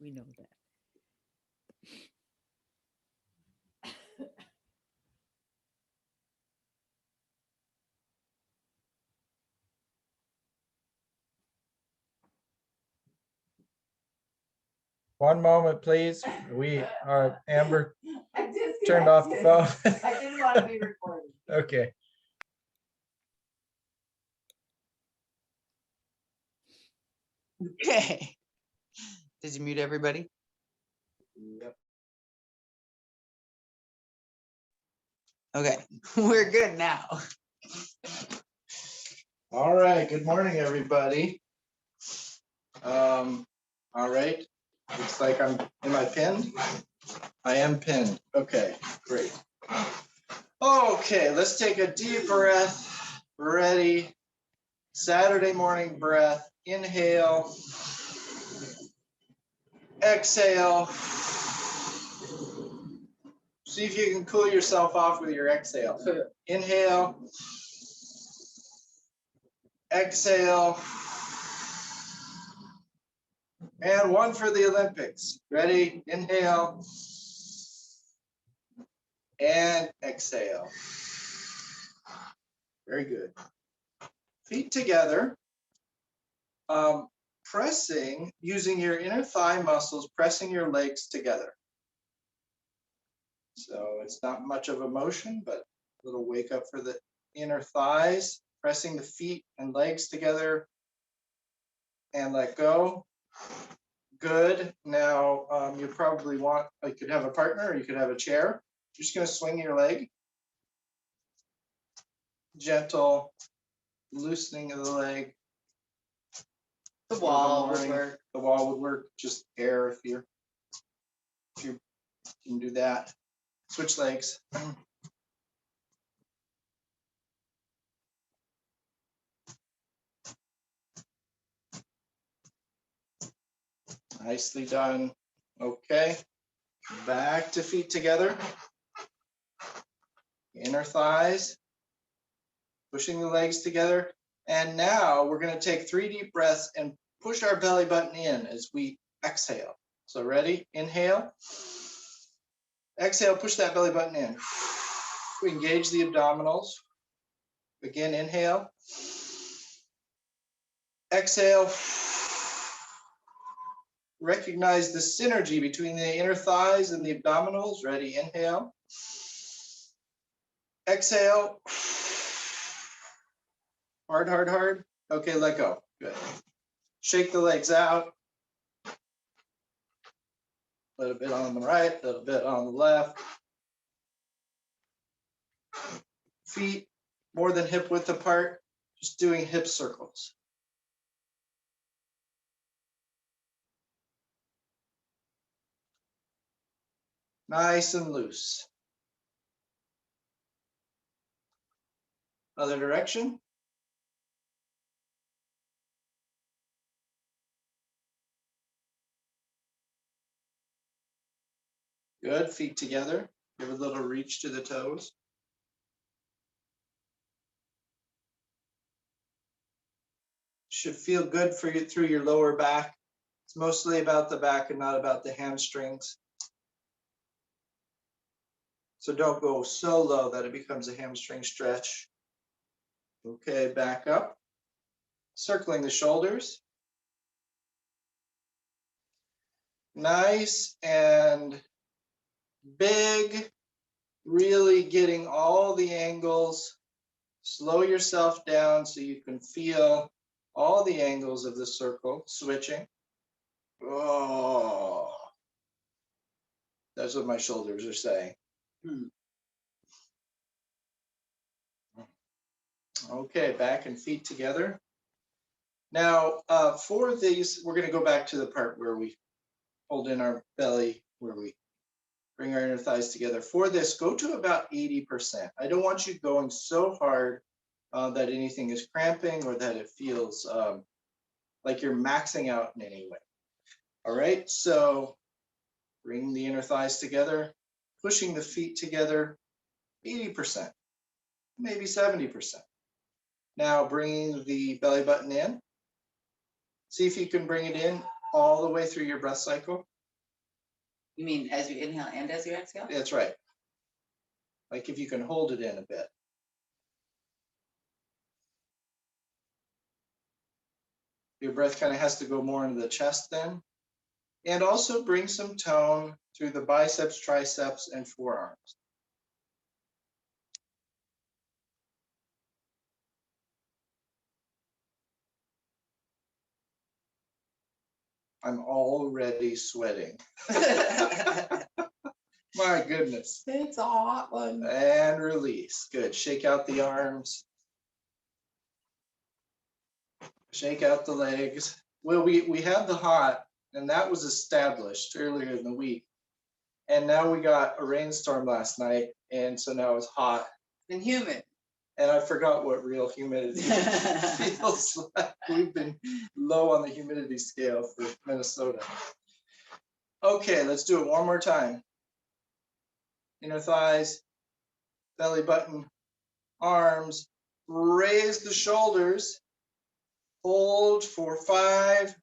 We know that. One moment, please. We are Amber turned off the phone. I didn't want to be recorded. Okay. Okay. Did you mute everybody? Yep. Okay, we're good now. All right. Good morning, everybody. All right. Looks like am I pinned? I am pinned. Okay, great. Okay, let's take a deep breath. Ready. Saturday morning breath. Inhale. Exhale. See if you can cool yourself off with your exhale. Inhale. Exhale. And one for the Olympics. Ready? Inhale. And exhale. Very good. Feet together. Pressing, using your inner thigh muscles, pressing your legs together. So it's not much of a motion, but a little wake up for the inner thighs, pressing the feet and legs together and let go. Good. Now you probably want, you could have a partner or you could have a chair. You're just going to swing your leg. Gentle loosening of the leg. The wall would work. The wall would work. Just air if you can do that. Switch legs. Nicely done. Okay. Back to feet together. Inner thighs. Pushing the legs together. And now we're going to take 3 deep breaths and push our belly button in as we exhale. So ready? Inhale. Exhale, push that belly button in. Engage the abdominals. Again, inhale. Exhale. Recognize the synergy between the inner thighs and the abdominals. Ready? Inhale. Exhale. Hard, hard, hard. Okay, let go. Good. Shake the legs out. A little bit on the right, a little bit on the left. Feet more than hip width apart, just doing hip circles. Nice and loose. Other direction. Good, feet together. Give a little reach to the toes. Should feel good for you through your lower back. It's mostly about the back and not about the hamstrings. So don't go so low that it becomes a hamstring stretch. Okay, back up. Circling the shoulders. Nice and big, really getting all the angles. Slow yourself down so you can feel all the angles of the circle, switching. Oh, that's what my shoulders are saying. Okay, back and feet together. Now, for these, we're going to go back to the part where we hold in our belly, where we bring our inner thighs together. For this, go to about 80%. I don't want you going so hard that anything is cramping or that it feels like you're maxing out in any way. All right, so bring the inner thighs together, pushing the feet together, 80%, maybe 70%. Now bringing the belly button in. See if you can bring it in all the way through your breath cycle. You mean as you inhale and as you exhale? That's right. Like if you can hold it in a bit. Your breath kind of has to go more into the chest then. And also bring some tone through the biceps, triceps, and forearms. I'm already sweating. My goodness. It's a hot one. And release. Good. Shake out the arms. Shake out the legs. Well, we had the hot, and that was established earlier in the week. And now we got a rainstorm last night, and so now it's hot. And humid. And I forgot what real humidity feels like. We've been low on the humidity scale for Minnesota. Okay, let's do it one more time. Inner thighs, belly button, arms, raise the shoulders, hold for 5,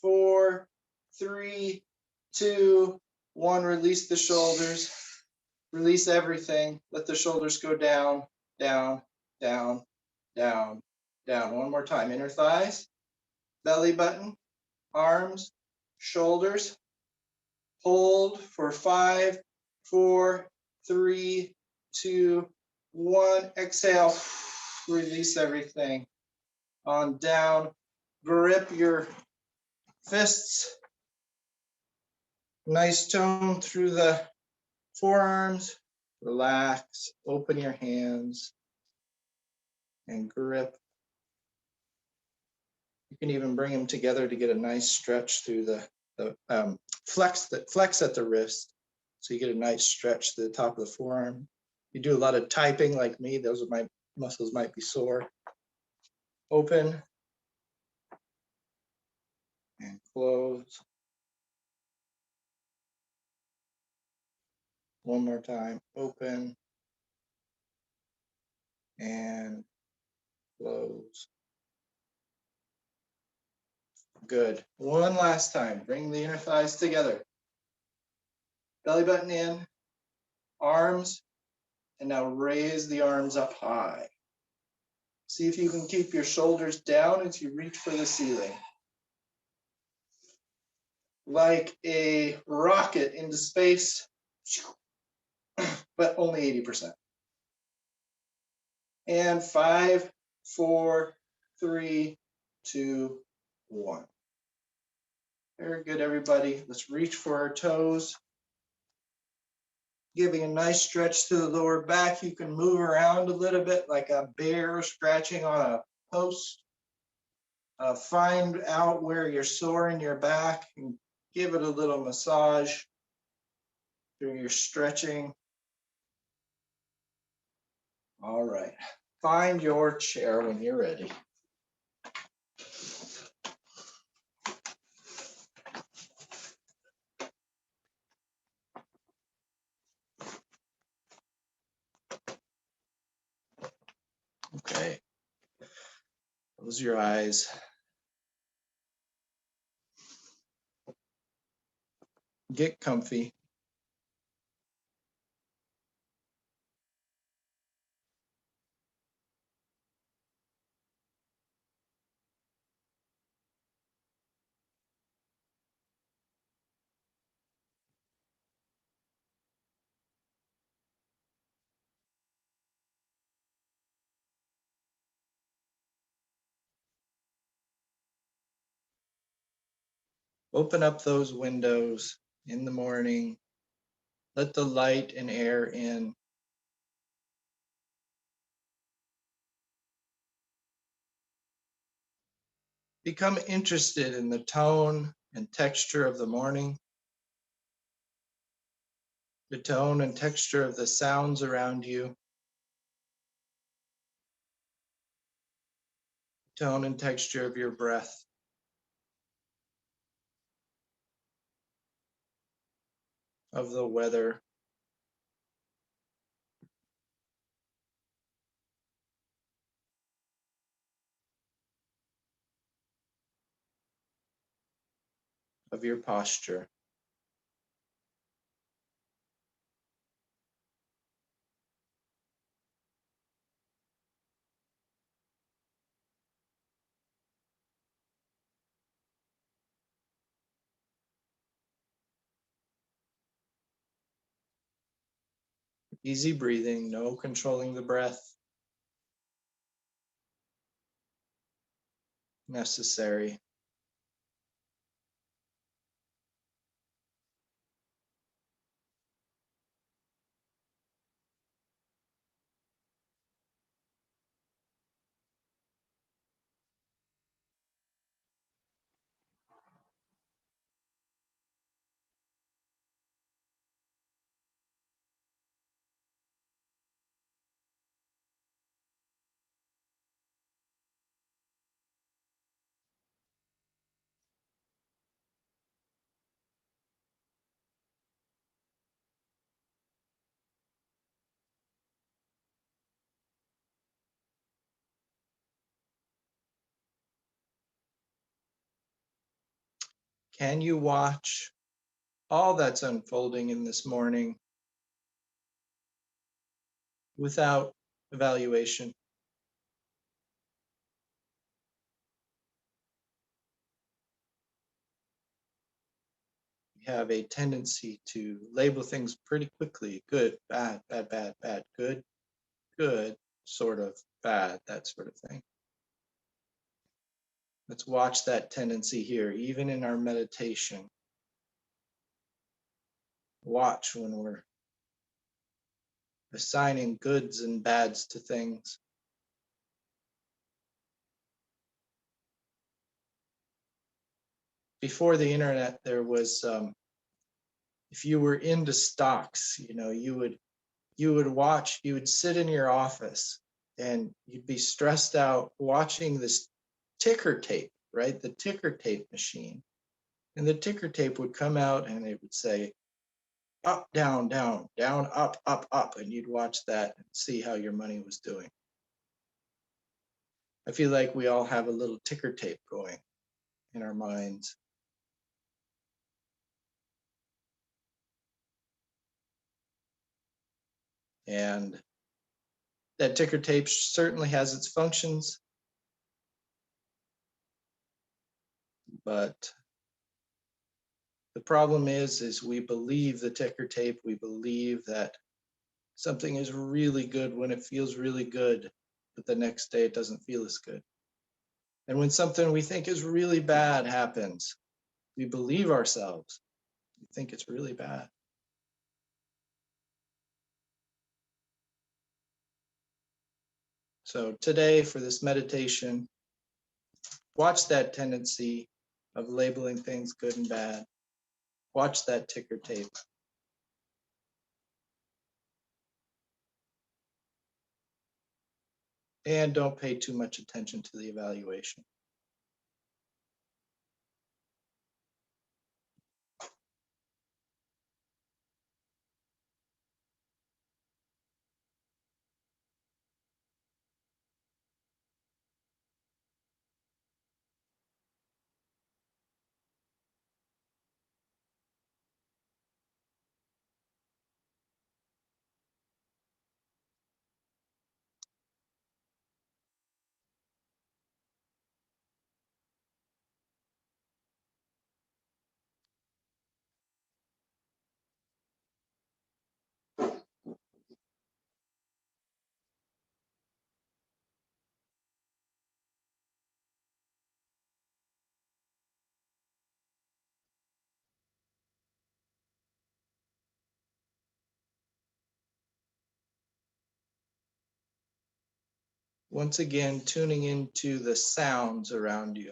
4, 3, 2, 1, release the shoulders, release everything, let the shoulders go down, down, down, down, down. One more time, inner thighs, belly button, arms, shoulders, hold for 5, 4, 3, 2, 1, exhale, release everything. On down, grip your fists, nice tone through the forearms, relax, open your hands and grip. You can even bring them together to get a nice stretch through the flex at the wrist. So you get a nice stretch to the top of the forearm. You do a lot of typing like me, those are my muscles might be sore. Open and close. One more time, open and close. Good. One last time, bring the inner thighs together. Belly button in, arms, and now raise the arms up high. See if you can keep your shoulders down as you reach for the ceiling. Like a rocket into space, but only 80%. And 5, 4, 3, 2, 1. Very good, everybody. Let's reach for our toes. Giving a nice stretch to the lower back. You can move around a little bit like a bear scratching on a post. Find out where you're sore in your back and give it a little massage through your stretching. All right. Find your chair when you're ready. Okay. Close your eyes. Get comfy. Open up those windows in the morning. Let the light and air in. Become interested in the tone and texture of the morning, the tone and texture of the sounds around you, tone and texture of your breath. Of the weather. Of your posture. Easy breathing, no controlling the breath necessary. Can you watch all that's unfolding in this morning without evaluation? We have a tendency to label things pretty quickly: good, bad, bad, bad, bad, good, good, sort of, bad, that sort of thing. Let's watch that tendency here, even in our meditation. Watch when we're assigning goods and bads to things. Before the internet, there was, if you were into stocks, you would watch, you would sit in your office and you'd be stressed out watching this ticker tape, right? The ticker tape machine. And the ticker tape would come out and it would say, up, down, down, down, up, up, up. And you'd watch that and see how your money was doing. I feel like we all have a little ticker tape going in our minds. And that ticker tape certainly has its functions, but the problem is we believe the ticker tape. We believe that something is really good when it feels really good, but the next day it doesn't feel as good. And when something we think is really bad happens, we believe ourselves. We think it's really bad. So today, for this meditation, watch that tendency of labeling things good and bad. Watch that ticker tape. And don't pay too much attention to the evaluation. Once again, tuning into the sounds around you.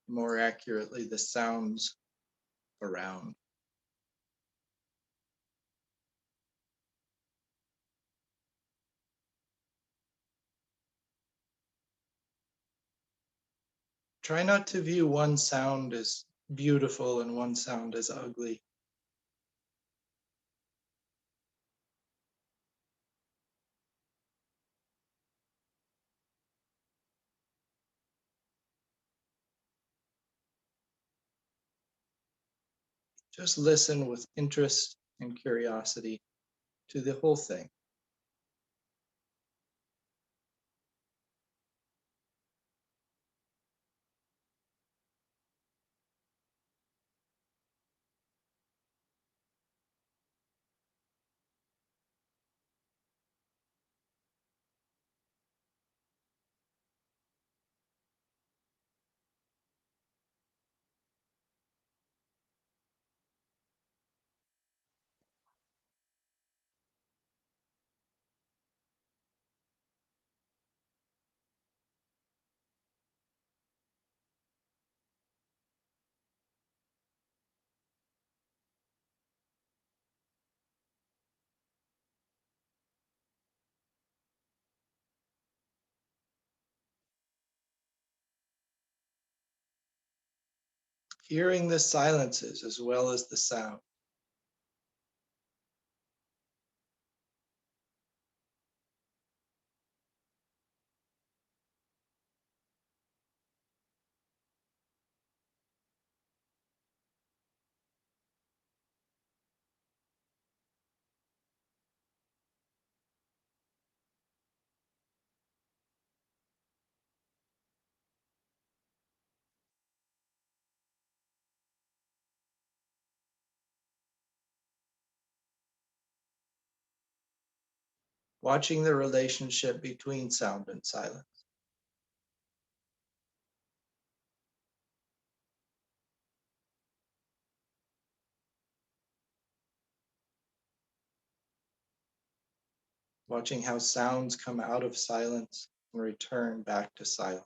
More accurately, the sounds around. Try not to view one sound as beautiful and one sound as ugly. Just listen with interest and curiosity to the whole thing. hearing the silences as well as the sound. Watching the relationship between sound and silence. Watching how sounds come out of silence and return back to silence.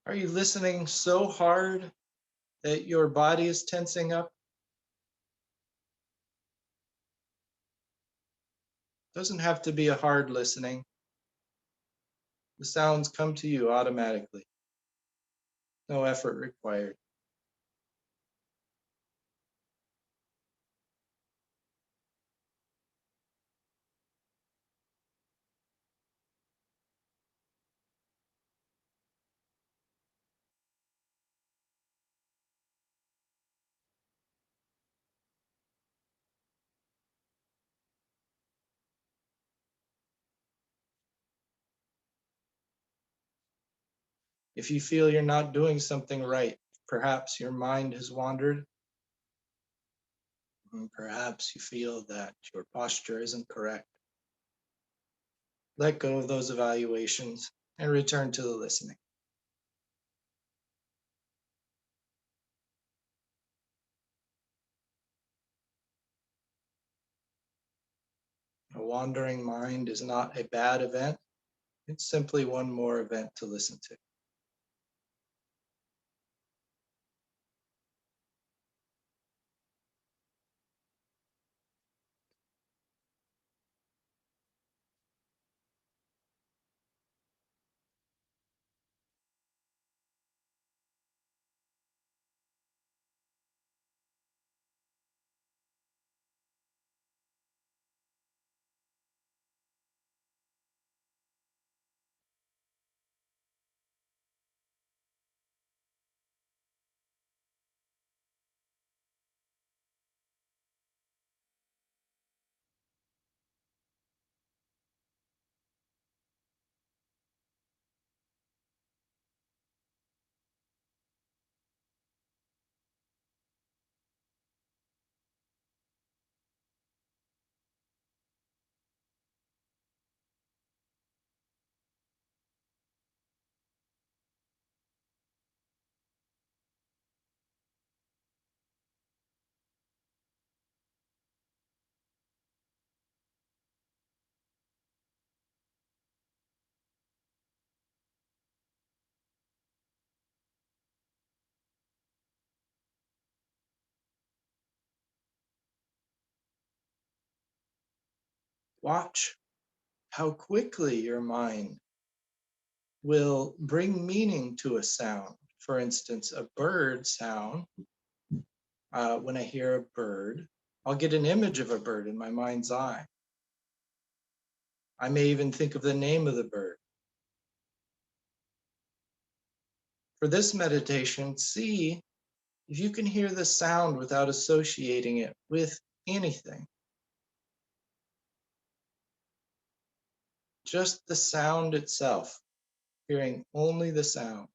Are you listening so hard that your body is tensing up? Doesn't have to be a hard listening. The sounds come to you automatically. No effort required. If you feel you're not doing something right, perhaps your mind has wandered, and perhaps you feel that your posture isn't correct, let go of those evaluations and return to the listening. A wandering mind is not a bad event. It's simply one more event to listen to. Watch how quickly your mind will bring meaning to a sound. For instance, a bird sound. When I hear a bird, I'll get an image of a bird in my mind's eye. I may even think of the name of the bird. For this meditation, see If you can hear the sound without associating it with anything, just the sound itself, hearing only the sound,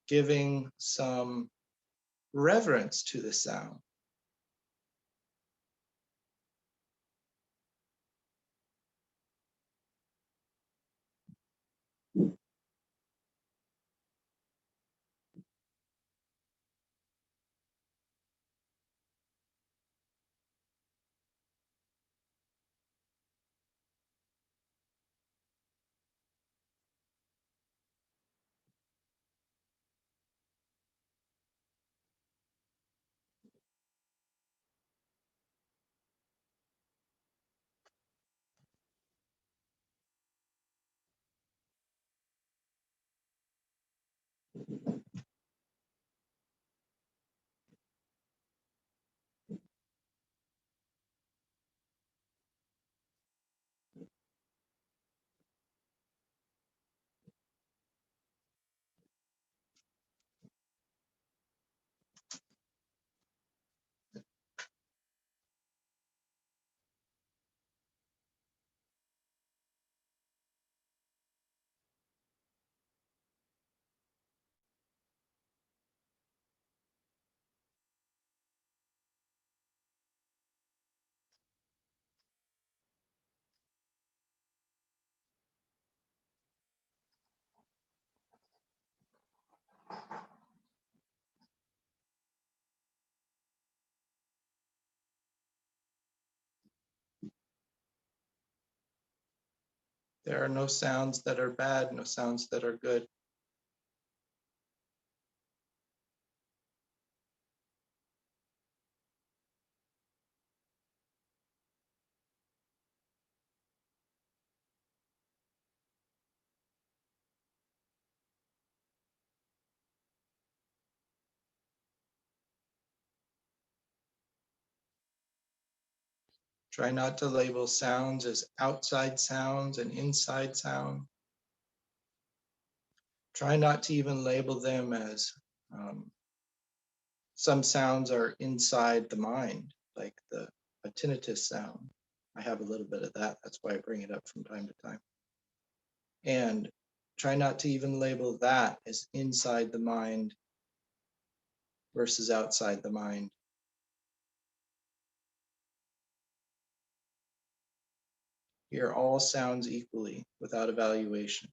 giving some reverence to the sound. There are no sounds that are bad, no sounds that are good. Try not to label sounds as outside sounds and inside sound. Try not to even label them as some sounds are inside the mind, like a tinnitus sound. I have a little bit of that. That's why I bring it up from time to time. And try not to even label that as inside the mind versus outside the mind. Hear all sounds equally without evaluation.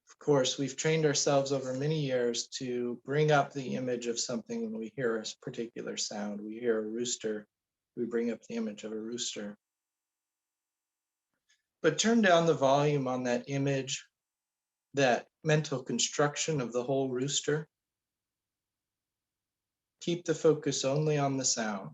Of course, we've trained ourselves over many years to bring up the image of something when we hear a particular sound. We hear a rooster, we bring up the image of a rooster. But turn down the volume on that image, that mental construction of the whole rooster. Keep the focus only on the sound.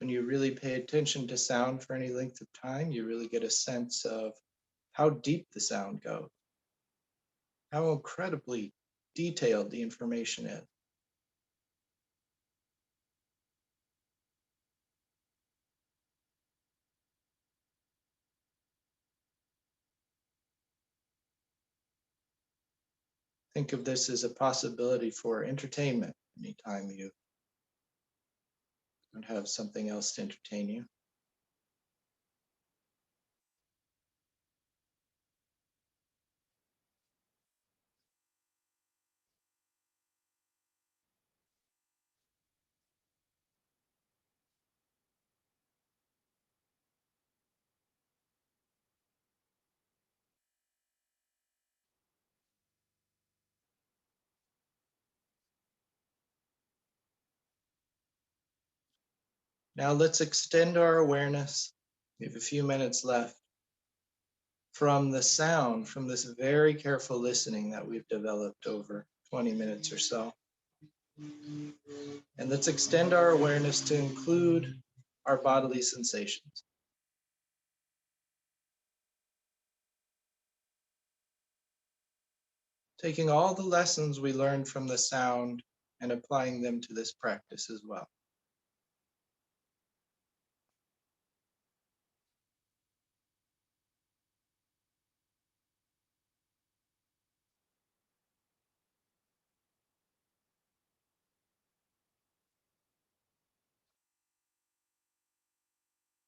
When you really pay attention to sound for any length of time, you really get a sense of how deep the sound goes, how incredibly detailed the information is. Think of this as a possibility for entertainment anytime you don't have something else to entertain you. Now let's extend our awareness. We have a few minutes left from the sound, from this very careful listening that we've developed over 20 minutes or so. And let's extend our awareness to include our bodily sensations. Taking all the lessons we learned from the sound and applying them to this practice as well.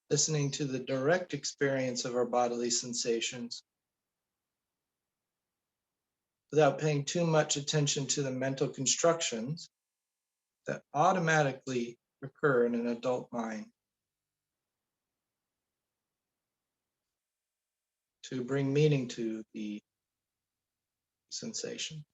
Listening to the direct experience of our bodily sensations without paying too much attention to the mental constructions that automatically occur in an adult mind to bring meaning to the sensation.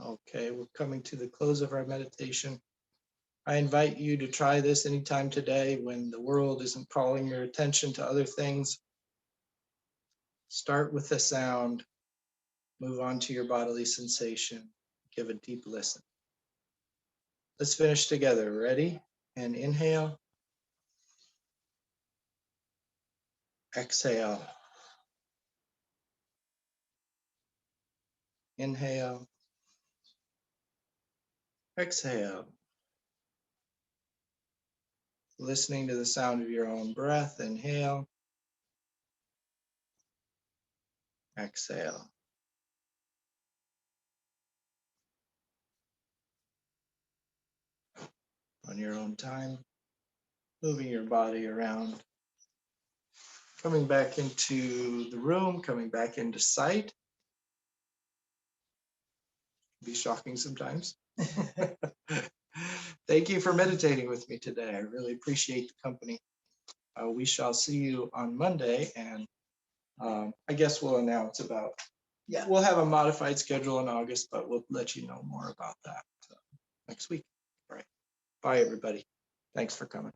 Okay, we're coming to the close of our meditation. I invite you to try this anytime today when the world isn't calling your attention to other things. Start with the sound, move on to your bodily sensation, give a deep listen. Let's finish together. Ready? And inhale. Exhale. Inhale. Exhale. Listening to the sound of your own breath. Inhale. Exhale. On your own time, moving your body around, coming back into the room, coming back into sight. Be shocking sometimes. Thank you for meditating with me today. I really appreciate the company. We shall see you on Monday, and I guess we'll announce about, we'll have a modified schedule in August, but we'll let you know more about that next week. All right. Bye, everybody. Thanks for coming.